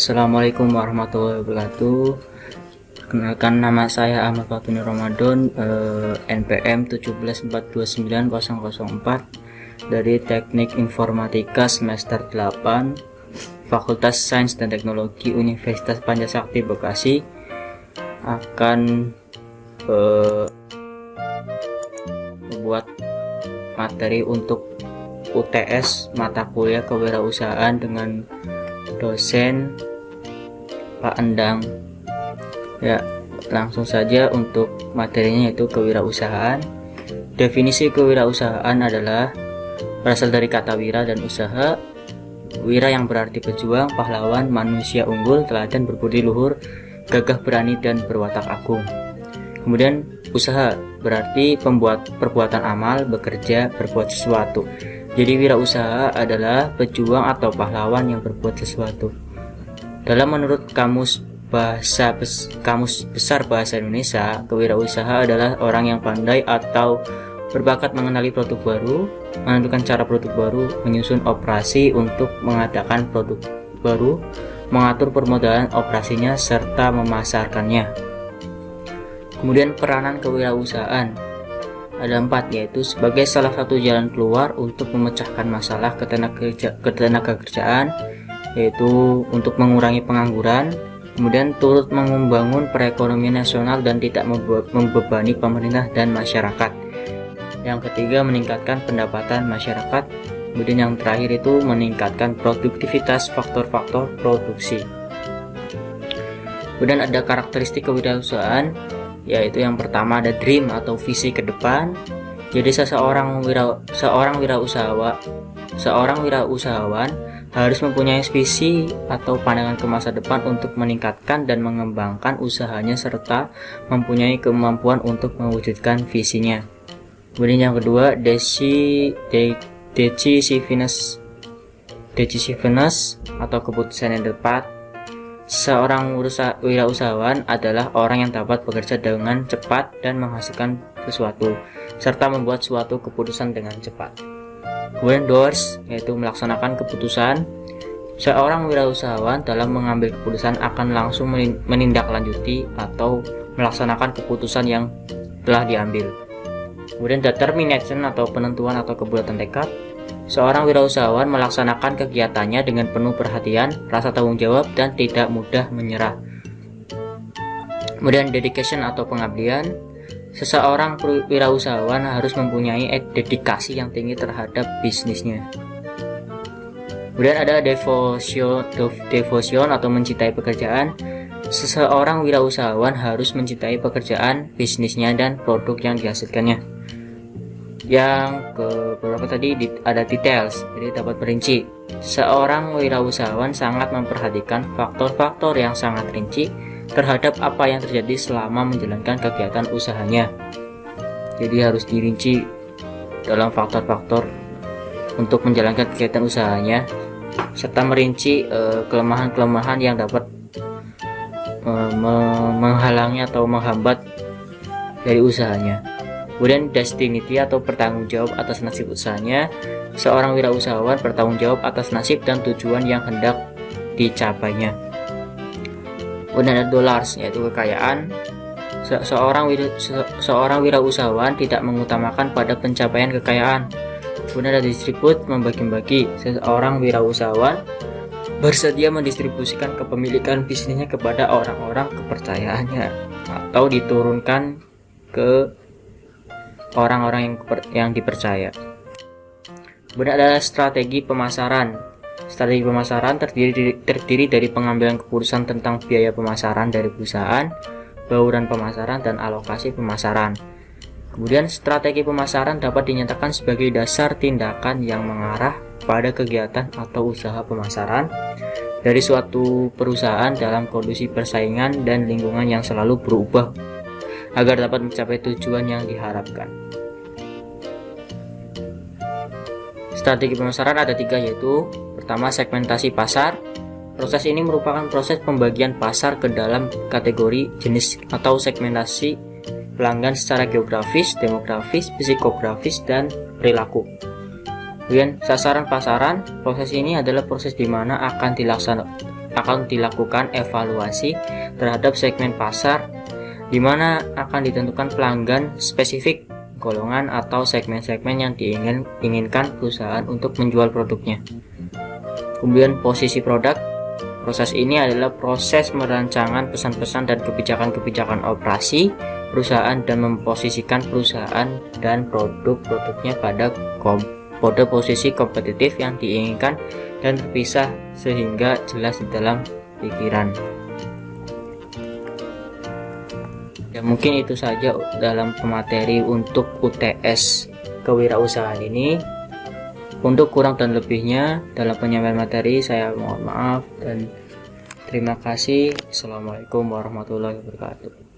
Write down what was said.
Assalamualaikum warahmatullahi wabarakatuh. Perkenalkan, nama saya Ahmad Fatuni Ramadan, NPM 174290004 dari Teknik Informatika semester 8 Fakultas Sains dan Teknologi Universitas Pancasakti Bekasi, akan membuat materi untuk UTS mata kuliah kewirausahaan dengan dosen Pak Endang. Ya, langsung saja untuk materinya, yaitu kewirausahaan. Definisi kewirausahaan adalah berasal dari kata wira dan usaha. Wira yang berarti pejuang, pahlawan, manusia unggul, teladan, berbudi luhur, gagah berani, dan berwatak agung. Kemudian usaha berarti perbuatan amal, bekerja, berbuat sesuatu. Jadi wirausaha adalah pejuang atau pahlawan yang berbuat sesuatu. Menurut Kamus Besar Bahasa Indonesia, kewirausaha adalah orang yang pandai atau berbakat mengenali produk baru, menentukan cara produk baru, menyusun operasi untuk mengadakan produk baru, mengatur permodalan operasinya, serta memasarkannya. Kemudian peranan kewirausahaan ada 4, yaitu sebagai salah satu jalan keluar untuk memecahkan masalah ketenaga kerjaan, yaitu untuk mengurangi pengangguran, kemudian turut membangun perekonomian nasional dan tidak membebani pemerintah dan masyarakat. Yang ketiga, meningkatkan pendapatan masyarakat. Kemudian yang terakhir itu meningkatkan produktivitas faktor-faktor produksi. Kemudian ada karakteristik kewirausahaan, yaitu yang pertama ada dream atau visi ke depan. Jadi seorang wirausahawan harus mempunyai visi atau pandangan ke masa depan untuk meningkatkan dan mengembangkan usahanya serta mempunyai kemampuan untuk mewujudkan visinya. Kemudian yang kedua, decisiveness atau keputusan yang tepat. Seorang wirausahawan adalah orang yang dapat bekerja dengan cepat dan menghasilkan sesuatu, serta membuat suatu keputusan dengan cepat. Kemudian doers, yaitu melaksanakan keputusan. Seorang wirausahawan dalam mengambil keputusan akan langsung menindaklanjuti atau melaksanakan keputusan yang telah diambil. Kemudian determination atau penentuan atau kebulatan tekad. Seorang wirausahawan melaksanakan kegiatannya dengan penuh perhatian, rasa tanggung jawab, dan tidak mudah menyerah. Kemudian dedication atau pengabdian. Seseorang wirausahawan harus mempunyai dedikasi yang tinggi terhadap bisnisnya. Kemudian ada devotion atau mencintai pekerjaan. Seseorang wirausahawan harus mencintai pekerjaan, bisnisnya, dan produk yang dihasilkannya. Yang beberapa tadi ada details, jadi dapat merinci. Seorang wirausahawan sangat memperhatikan faktor-faktor yang sangat rinci terhadap apa yang terjadi selama menjalankan kegiatan usahanya. Jadi harus dirinci dalam faktor-faktor untuk menjalankan kegiatan usahanya, serta merinci kelemahan-kelemahan yang dapat menghalangi atau menghambat dari usahanya. Kemudian destinity atau bertanggung jawab atas nasib usahanya. Seorang wirausahawan bertanggung jawab atas nasib dan tujuan yang hendak dicapainya. Kemudian ada dollars, yaitu kekayaan. Seorang wirausahawan tidak mengutamakan pada pencapaian kekayaan. Kemudian ada distribute, membagi-bagi. Seorang wirausahawan bersedia mendistribusikan kepemilikan bisnisnya kepada orang-orang kepercayaannya atau diturunkan ke orang-orang yang dipercaya. Kemudian ada strategi pemasaran. Strategi pemasaran terdiri dari pengambilan keputusan tentang biaya pemasaran dari perusahaan, bauran pemasaran, dan alokasi pemasaran. Kemudian strategi pemasaran dapat dinyatakan sebagai dasar tindakan yang mengarah pada kegiatan atau usaha pemasaran dari suatu perusahaan dalam kondisi persaingan dan lingkungan yang selalu berubah agar dapat mencapai tujuan yang diharapkan. Strategi pemasaran ada 3, yaitu pertama, segmentasi pasar. Proses ini merupakan proses pembagian pasar ke dalam kategori, jenis, atau segmentasi pelanggan secara geografis, demografis, psikografis, dan perilaku. Kemudian sasaran pasaran, proses ini adalah proses di mana akan akan dilakukan evaluasi terhadap segmen pasar, di mana akan ditentukan pelanggan spesifik, golongan atau segmen-segmen yang diinginkan perusahaan untuk menjual produknya. Kemudian posisi produk. Proses ini adalah proses merancangan pesan-pesan dan kebijakan-kebijakan operasi perusahaan dan memposisikan perusahaan dan produk-produknya pada posisi kompetitif yang diinginkan dan terpisah sehingga jelas di dalam pikiran. Ya, mungkin itu saja dalam pemateri untuk UTS kewirausahaan ini. Untuk kurang dan lebihnya dalam penyampaian materi saya mohon maaf dan terima kasih. Assalamualaikum warahmatullahi wabarakatuh.